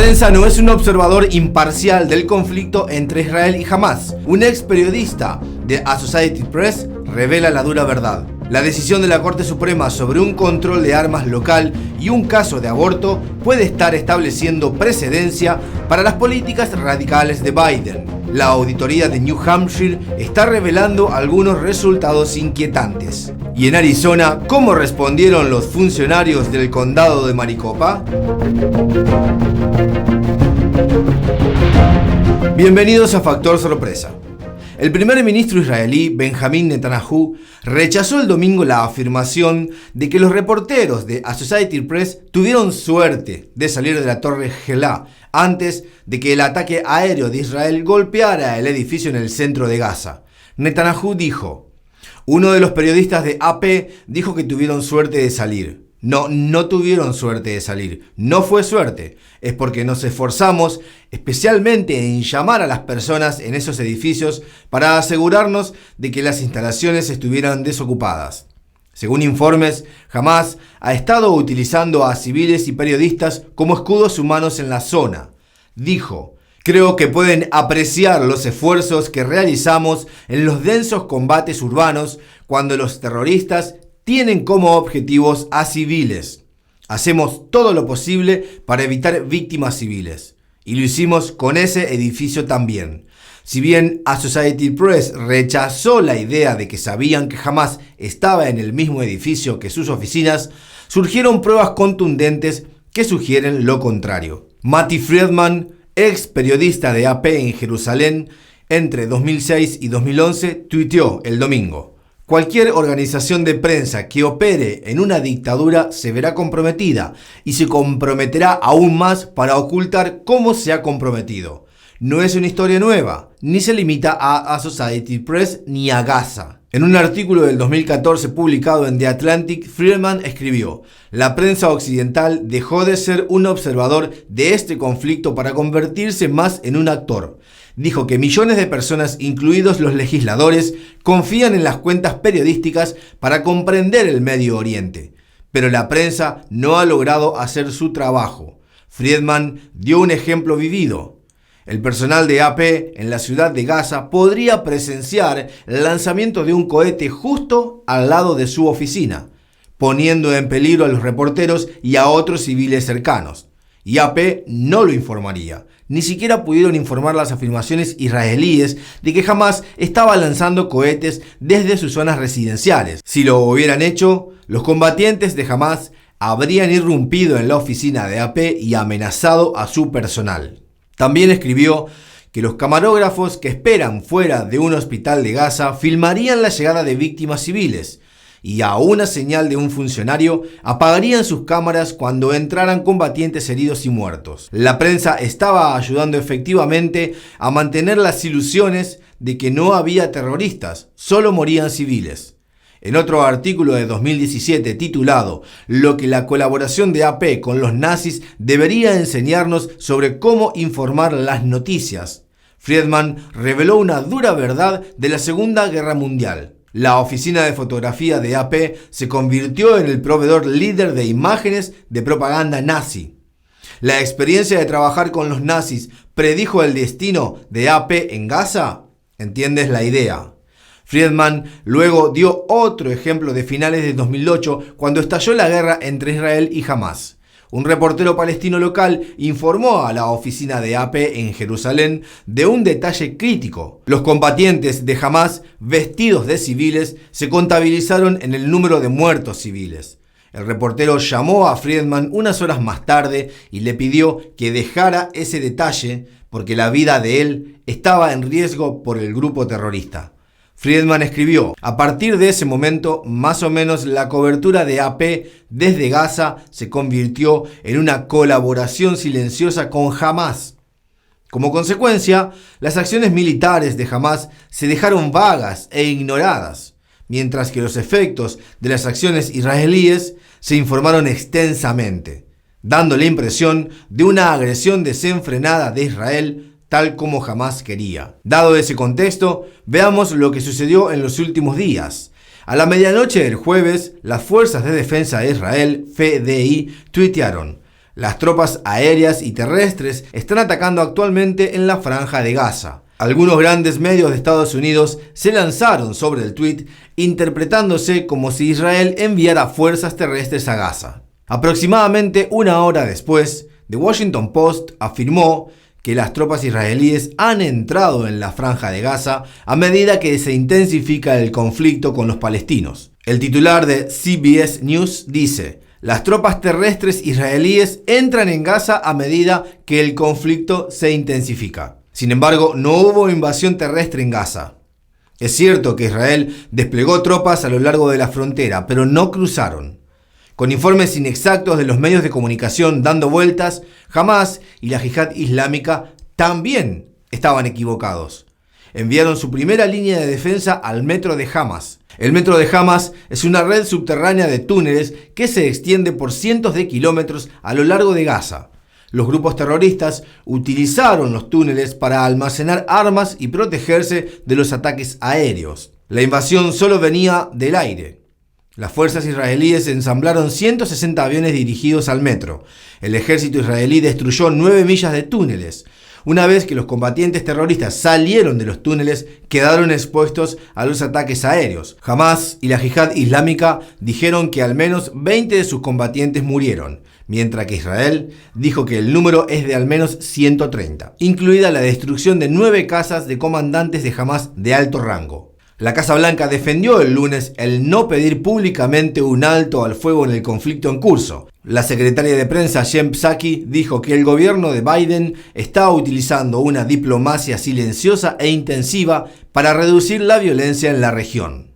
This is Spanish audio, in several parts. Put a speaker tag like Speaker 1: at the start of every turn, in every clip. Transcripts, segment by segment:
Speaker 1: prensa no es un observador imparcial del conflicto entre Israel y Hamás. Un ex periodista de Associated Press revela la dura verdad. La decisión de la Corte Suprema sobre un control de armas local y un caso de aborto puede estar estableciendo precedencia para las políticas radicales de Biden. La auditoría de New Hampshire está revelando algunos resultados inquietantes. Y en Arizona, ¿cómo respondieron los funcionarios del condado de Maricopa? Bienvenidos a Factor Sorpresa. El primer ministro israelí, Benjamin Netanyahu, rechazó el domingo la afirmación de que los reporteros de Associated Press tuvieron suerte de salir de la Torre Gelá antes de que el ataque aéreo de Israel golpeara el edificio en el centro de Gaza. Netanyahu dijo: uno de los periodistas de AP dijo que tuvieron suerte de salir. No tuvieron suerte de salir. No fue suerte. Es porque nos esforzamos especialmente en llamar a las personas en esos edificios para asegurarnos de que las instalaciones estuvieran desocupadas. Según informes, Hamás ha estado utilizando a civiles y periodistas como escudos humanos en la zona. Dijo: creo que pueden apreciar los esfuerzos que realizamos en los densos combates urbanos cuando los terroristas tienen como objetivos a civiles. Hacemos todo lo posible para evitar víctimas civiles. Y lo hicimos con ese edificio también. Si bien Associated Press rechazó la idea de que sabían que Hamás estaba en el mismo edificio que sus oficinas, surgieron pruebas contundentes que sugieren lo contrario. Mati Friedman, ex periodista de AP en Jerusalén, entre 2006 y 2011, tuiteó el domingo: cualquier organización de prensa que opere en una dictadura se verá comprometida y se comprometerá aún más para ocultar cómo se ha comprometido. No es una historia nueva, ni se limita a Associated Press ni a Gaza. En un artículo del 2014 publicado en The Atlantic, Friedman escribió: la prensa occidental dejó de ser un observador de este conflicto para convertirse más en un actor. Dijo que millones de personas, incluidos los legisladores, confían en las cuentas periodísticas para comprender el Medio Oriente. Pero la prensa no ha logrado hacer su trabajo. Friedman dio un ejemplo vivido. El personal de AP en la ciudad de Gaza podría presenciar el lanzamiento de un cohete justo al lado de su oficina, poniendo en peligro a los reporteros y a otros civiles cercanos. Y AP no lo informaría. Ni siquiera pudieron informar las afirmaciones israelíes de que Hamás estaba lanzando cohetes desde sus zonas residenciales. Si lo hubieran hecho, los combatientes de Hamás habrían irrumpido en la oficina de AP y amenazado a su personal. También escribió que los camarógrafos que esperan fuera de un hospital de Gaza filmarían la llegada de víctimas civiles y a una señal de un funcionario apagarían sus cámaras cuando entraran combatientes heridos y muertos. La prensa estaba ayudando efectivamente a mantener las ilusiones de que no había terroristas, solo morían civiles. En otro artículo de 2017 titulado "Lo que la colaboración de AP con los nazis debería enseñarnos sobre cómo informar las noticias", Friedman reveló una dura verdad de la Segunda Guerra Mundial. La oficina de fotografía de AP se convirtió en el proveedor líder de imágenes de propaganda nazi. ¿La experiencia de trabajar con los nazis predijo el destino de AP en Gaza? ¿Entiendes la idea? Friedman luego dio otro ejemplo de finales de 2008 cuando estalló la guerra entre Israel y Hamás. Un reportero palestino local informó a la oficina de AP en Jerusalén de un detalle crítico. Los combatientes de Hamás, vestidos de civiles, se contabilizaron en el número de muertos civiles. El reportero llamó a Friedman unas horas más tarde y le pidió que dejara ese detalle porque la vida de él estaba en riesgo por el grupo terrorista. Friedman escribió: a partir de ese momento, más o menos la cobertura de AP desde Gaza se convirtió en una colaboración silenciosa con Hamás. Como consecuencia, las acciones militares de Hamás se dejaron vagas e ignoradas, mientras que los efectos de las acciones israelíes se informaron extensamente, dando la impresión de una agresión desenfrenada de Israel tal como Hamás quería. Dado ese contexto, veamos lo que sucedió en los últimos días. A la medianoche del jueves, las Fuerzas de Defensa de Israel, FDI, tuitearon: Las tropas aéreas y terrestres están atacando actualmente en la Franja de Gaza. Algunos grandes medios de Estados Unidos se lanzaron sobre el tuit interpretándose como si Israel enviara fuerzas terrestres a Gaza. Aproximadamente una hora después, The Washington Post afirmó que las tropas israelíes han entrado en la Franja de Gaza a medida que se intensifica el conflicto con los palestinos. El titular de CBS News dice: las tropas terrestres israelíes entran en Gaza a medida que el conflicto se intensifica. Sin embargo, no hubo invasión terrestre en Gaza. Es cierto que Israel desplegó tropas a lo largo de la frontera, pero no cruzaron. Con informes inexactos de los medios de comunicación dando vueltas, Hamás y la Yihad Islámica también estaban equivocados. Enviaron su primera línea de defensa al metro de Hamás. El metro de Hamás es una red subterránea de túneles que se extiende por cientos de kilómetros a lo largo de Gaza. Los grupos terroristas utilizaron los túneles para almacenar armas y protegerse de los ataques aéreos. La invasión solo venía del aire. Las fuerzas israelíes ensamblaron 160 aviones dirigidos al metro. El ejército israelí destruyó 9 millas de túneles. Una vez que los combatientes terroristas salieron de los túneles, quedaron expuestos a los ataques aéreos. Hamás y la Yihad Islámica dijeron que al menos 20 de sus combatientes murieron, mientras que Israel dijo que el número es de al menos 130, incluida la destrucción de 9 casas de comandantes de Hamás de alto rango. La Casa Blanca defendió el lunes el no pedir públicamente un alto al fuego en el conflicto en curso. La secretaria de prensa Jen Psaki dijo que el gobierno de Biden está utilizando una diplomacia silenciosa e intensiva para reducir la violencia en la región.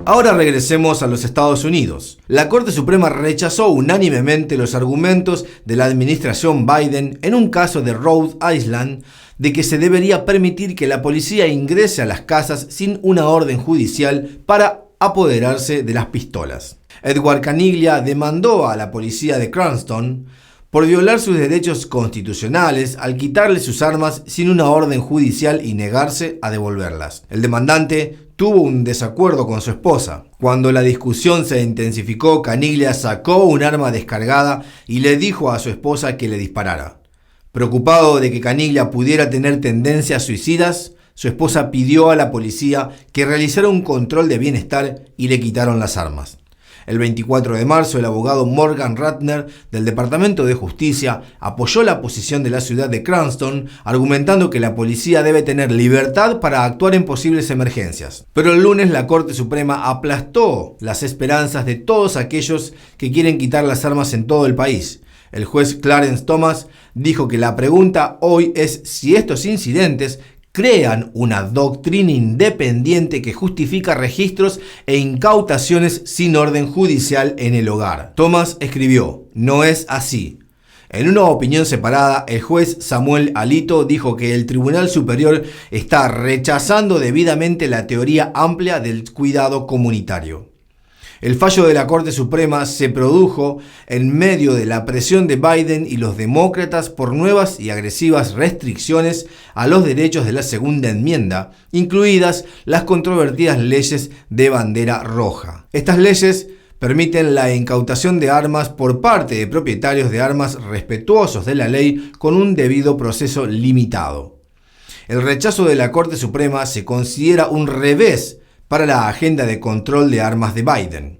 Speaker 1: Ahora regresemos a los Estados Unidos. La Corte Suprema rechazó unánimemente los argumentos de la administración Biden en un caso de Rhode Island de que se debería permitir que la policía ingrese a las casas sin una orden judicial para apoderarse de las pistolas. Edward Caniglia demandó a la policía de Cranston por violar sus derechos constitucionales al quitarle sus armas sin una orden judicial y negarse a devolverlas. El demandante tuvo un desacuerdo con su esposa. Cuando la discusión se intensificó, Caniglia sacó un arma descargada y le dijo a su esposa que le disparara. Preocupado de que Caniglia pudiera tener tendencias suicidas, su esposa pidió a la policía que realizara un control de bienestar y le quitaron las armas. El 24 de marzo, el abogado Morgan Ratner del Departamento de Justicia apoyó la posición de la ciudad de Cranston, argumentando que la policía debe tener libertad para actuar en posibles emergencias. Pero el lunes la Corte Suprema aplastó las esperanzas de todos aquellos que quieren quitar las armas en todo el país. El juez Clarence Thomas dijo que la pregunta hoy es si estos incidentes crean una doctrina independiente que justifica registros e incautaciones sin orden judicial en el hogar. Thomas escribió: no es así. En una opinión separada, el juez Samuel Alito dijo que el Tribunal Superior está rechazando debidamente la teoría amplia del cuidado comunitario. El fallo de la Corte Suprema se produjo en medio de la presión de Biden y los demócratas por nuevas y agresivas restricciones a los derechos de la segunda enmienda, incluidas las controvertidas leyes de bandera roja. Estas leyes permiten la incautación de armas por parte de propietarios de armas respetuosos de la ley con un debido proceso limitado. El rechazo de la Corte Suprema se considera un revés para la agenda de control de armas de Biden.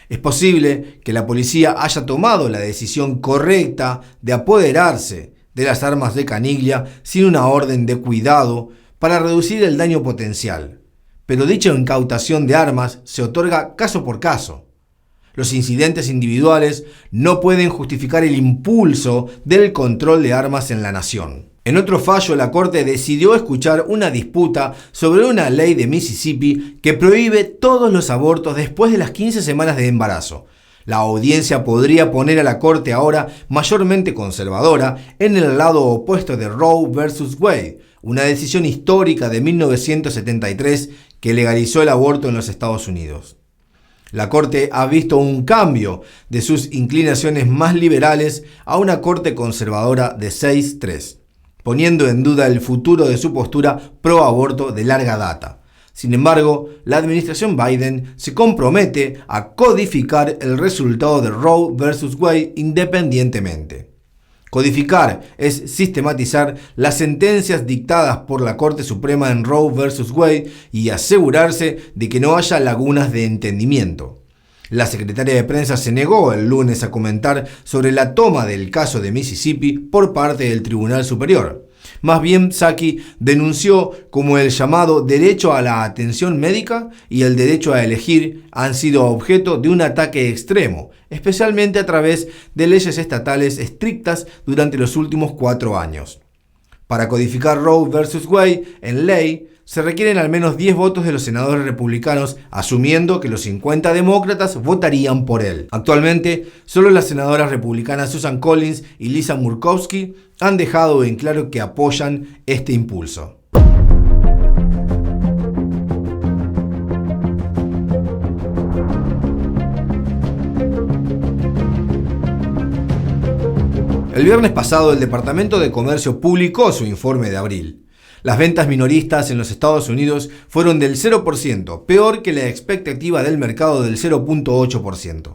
Speaker 1: Es posible que la policía haya tomado la decisión correcta de apoderarse de las armas de Caniglia sin una orden de cuidado para reducir el daño potencial, pero dicha incautación de armas se otorga caso por caso. Los incidentes individuales no pueden justificar el impulso del control de armas en la nación. En otro fallo, la Corte decidió escuchar una disputa sobre una ley de Mississippi que prohíbe todos los abortos después de las 15 semanas de embarazo. La audiencia podría poner a la Corte ahora mayormente conservadora en el lado opuesto de Roe vs. Wade, una decisión histórica de 1973 que legalizó el aborto en los Estados Unidos. La Corte ha visto un cambio de sus inclinaciones más liberales a una Corte conservadora de 6-3. Poniendo en duda el futuro de su postura pro aborto de larga data. Sin embargo, la administración Biden se compromete a codificar el resultado de Roe vs. Wade independientemente. Codificar es sistematizar las sentencias dictadas por la Corte Suprema en Roe vs. Wade y asegurarse de que no haya lagunas de entendimiento. La secretaria de prensa se negó el lunes a comentar sobre la toma del caso de Mississippi por parte del Tribunal Superior. Más bien, Psaki denunció como el llamado derecho a la atención médica y el derecho a elegir han sido objeto de un ataque extremo, especialmente a través de leyes estatales estrictas durante los últimos 4 años. Para codificar Roe vs. Wade en ley, se requieren al menos 10 votos de los senadores republicanos, asumiendo que los 50 demócratas votarían por él. Actualmente, solo las senadoras republicanas Susan Collins y Lisa Murkowski han dejado en claro que apoyan este impulso. El viernes pasado, el Departamento de Comercio publicó su informe de abril. Las ventas minoristas en los Estados Unidos fueron del 0%, peor que la expectativa del mercado del 0.8%.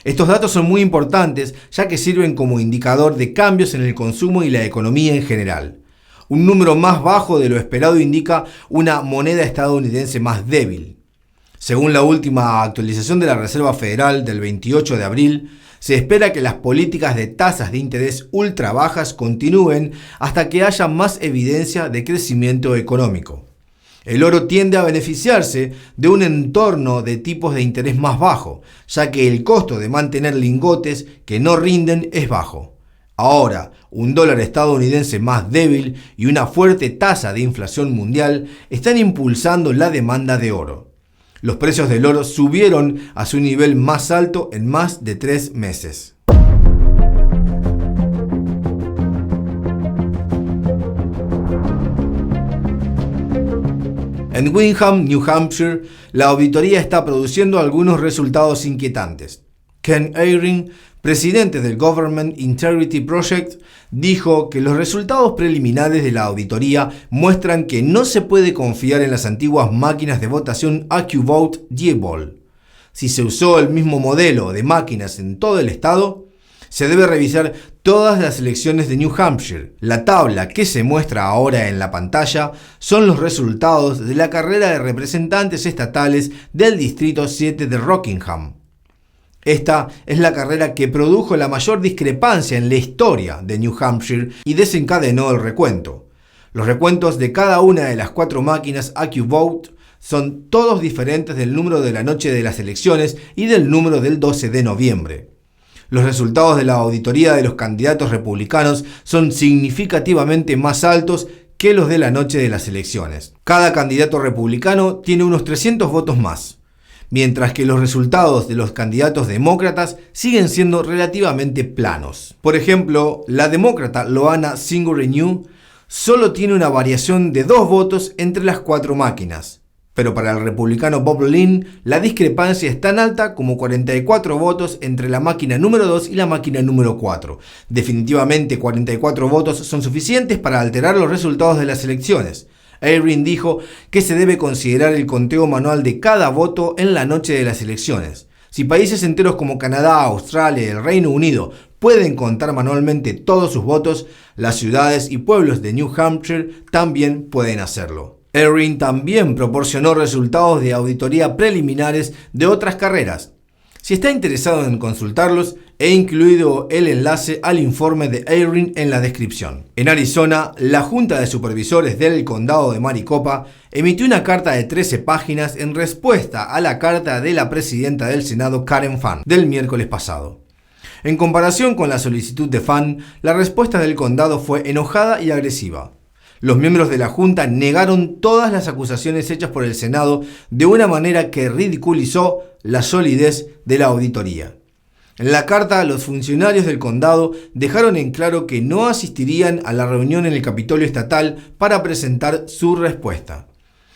Speaker 1: Estos datos son muy importantes ya que sirven como indicador de cambios en el consumo y la economía en general. Un número más bajo de lo esperado indica una moneda estadounidense más débil. Según la última actualización de la Reserva Federal del 28 de abril, se espera que las políticas de tasas de interés ultra bajas continúen hasta que haya más evidencia de crecimiento económico. El oro tiende a beneficiarse de un entorno de tipos de interés más bajo, ya que el costo de mantener lingotes que no rinden es bajo. Ahora, un dólar estadounidense más débil y una fuerte tasa de inflación mundial están impulsando la demanda de oro. Los precios del oro subieron a su nivel más alto en más de 3 meses. En Windham, New Hampshire, la auditoría está produciendo algunos resultados inquietantes. Ken Eyring, presidente del Government Integrity Project, dijo que los resultados preliminares de la auditoría muestran que no se puede confiar en las antiguas máquinas de votación AccuVote Diebold. Si se usó el mismo modelo de máquinas en todo el estado, se debe revisar todas las elecciones de New Hampshire. La tabla que se muestra ahora en la pantalla son los resultados de la carrera de representantes estatales del Distrito 7 de Rockingham. Esta es la carrera que produjo la mayor discrepancia en la historia de New Hampshire y desencadenó el recuento. Los recuentos de cada una de las 4 máquinas AccuVote son todos diferentes del número de la noche de las elecciones y del número del 12 de noviembre. Los resultados de la auditoría de los candidatos republicanos son significativamente más altos que los de la noche de las elecciones. Cada candidato republicano tiene unos 300 votos más, mientras que los resultados de los candidatos demócratas siguen siendo relativamente planos. Por ejemplo, la demócrata Loana Single-Renew solo tiene una variación de 2 votos entre las 4 máquinas, pero para el republicano Bob Lynn la discrepancia es tan alta como 44 votos entre la máquina número 2 y la máquina número 4. Definitivamente 44 votos son suficientes para alterar los resultados de las elecciones. Eyring dijo que se debe considerar el conteo manual de cada voto en la noche de las elecciones. Si países enteros como Canadá, Australia y el Reino Unido pueden contar manualmente todos sus votos, las ciudades y pueblos de New Hampshire también pueden hacerlo. Eyring también proporcionó resultados de auditoría preliminares de otras carreras. Si está interesado en consultarlos, he incluido el enlace al informe de Eyring en la descripción. En Arizona, la Junta de Supervisores del Condado de Maricopa emitió una carta de 13 páginas en respuesta a la carta de la presidenta del Senado, Karen Fann, del miércoles pasado. En comparación con la solicitud de Fann, la respuesta del condado fue enojada y agresiva. Los miembros de la Junta negaron todas las acusaciones hechas por el Senado de una manera que ridiculizó la solidez de la auditoría. En la carta, los funcionarios del condado dejaron en claro que no asistirían a la reunión en el Capitolio Estatal para presentar su respuesta.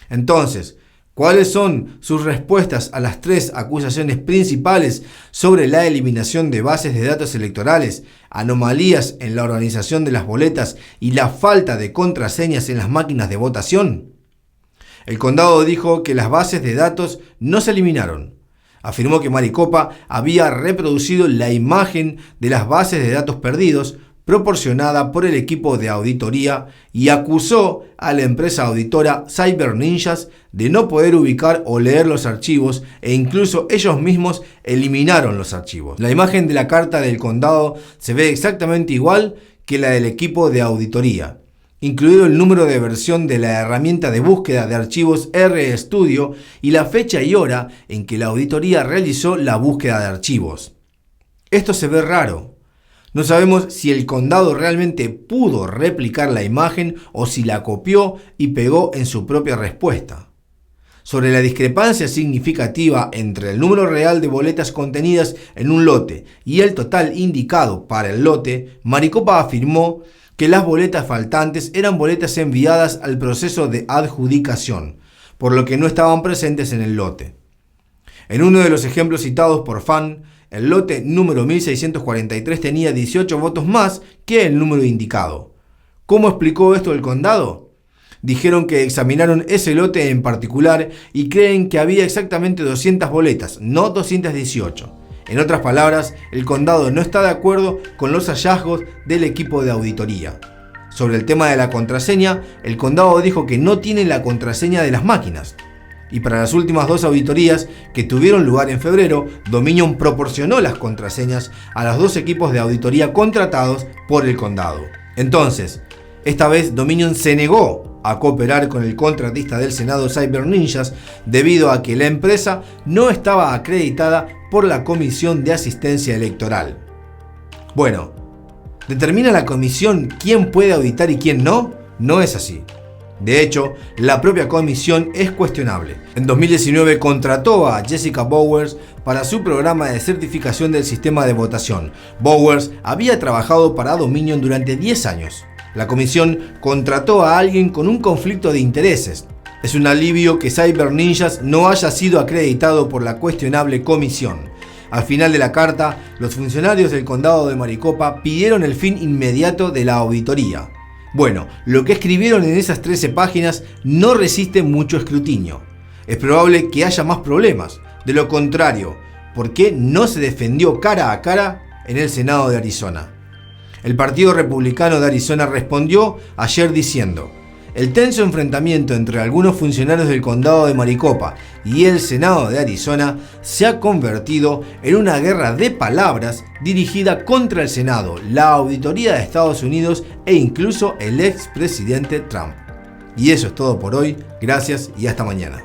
Speaker 1: Entonces, ¿cuáles son sus respuestas a las 3 acusaciones principales sobre la eliminación de bases de datos electorales, anomalías en la organización de las boletas y la falta de contraseñas en las máquinas de votación? El condado dijo que las bases de datos no se eliminaron. Afirmó que Maricopa había reproducido la imagen de las bases de datos perdidos proporcionada por el equipo de auditoría y acusó a la empresa auditora Cyber Ninjas de no poder ubicar o leer los archivos e incluso ellos mismos eliminaron los archivos. La imagen de la carta del condado se ve exactamente igual que la del equipo de auditoría, incluido el número de versión de la herramienta de búsqueda de archivos RStudio y la fecha y hora en que la auditoría realizó la búsqueda de archivos. Esto se ve raro. No sabemos si el condado realmente pudo replicar la imagen o si la copió y pegó en su propia respuesta. Sobre la discrepancia significativa entre el número real de boletas contenidas en un lote y el total indicado para el lote, Maricopa afirmó que las boletas faltantes eran boletas enviadas al proceso de adjudicación, por lo que no estaban presentes en el lote. En uno de los ejemplos citados por FAN, el lote número 1643 tenía 18 votos más que el número indicado. ¿Cómo explicó esto el condado? Dijeron que examinaron ese lote en particular y creen que había exactamente 200 boletas, no 218. En otras palabras, el condado no está de acuerdo con los hallazgos del equipo de auditoría. Sobre el tema de la contraseña, el condado dijo que no tiene la contraseña de las máquinas. Y para las últimas dos auditorías que tuvieron lugar en febrero, Dominion proporcionó las contraseñas a los dos equipos de auditoría contratados por el condado. Entonces, esta vez Dominion se negó a cooperar con el contratista del Senado Cyber Ninjas debido a que la empresa no estaba acreditada por la Comisión de Asistencia Electoral. Bueno, ¿determina la comisión quién puede auditar y quién no? No es así. De hecho, la propia comisión es cuestionable. En 2019 contrató a Jessica Bowers para su programa de certificación del sistema de votación. Bowers había trabajado para Dominion durante 10 años. La comisión contrató a alguien con un conflicto de intereses. Es un alivio que Cyber Ninjas no haya sido acreditado por la cuestionable comisión. Al final de la carta, los funcionarios del condado de Maricopa pidieron el fin inmediato de la auditoría. Bueno, lo que escribieron en esas 13 páginas no resiste mucho escrutinio. Es probable que haya más problemas. De lo contrario, ¿por qué no se defendió cara a cara en el Senado de Arizona? El Partido Republicano de Arizona respondió ayer diciendo: el tenso enfrentamiento entre algunos funcionarios del condado de Maricopa y el Senado de Arizona se ha convertido en una guerra de palabras dirigida contra el Senado, la Auditoría de Estados Unidos e incluso el expresidente Trump. Y eso es todo por hoy. Gracias y hasta mañana.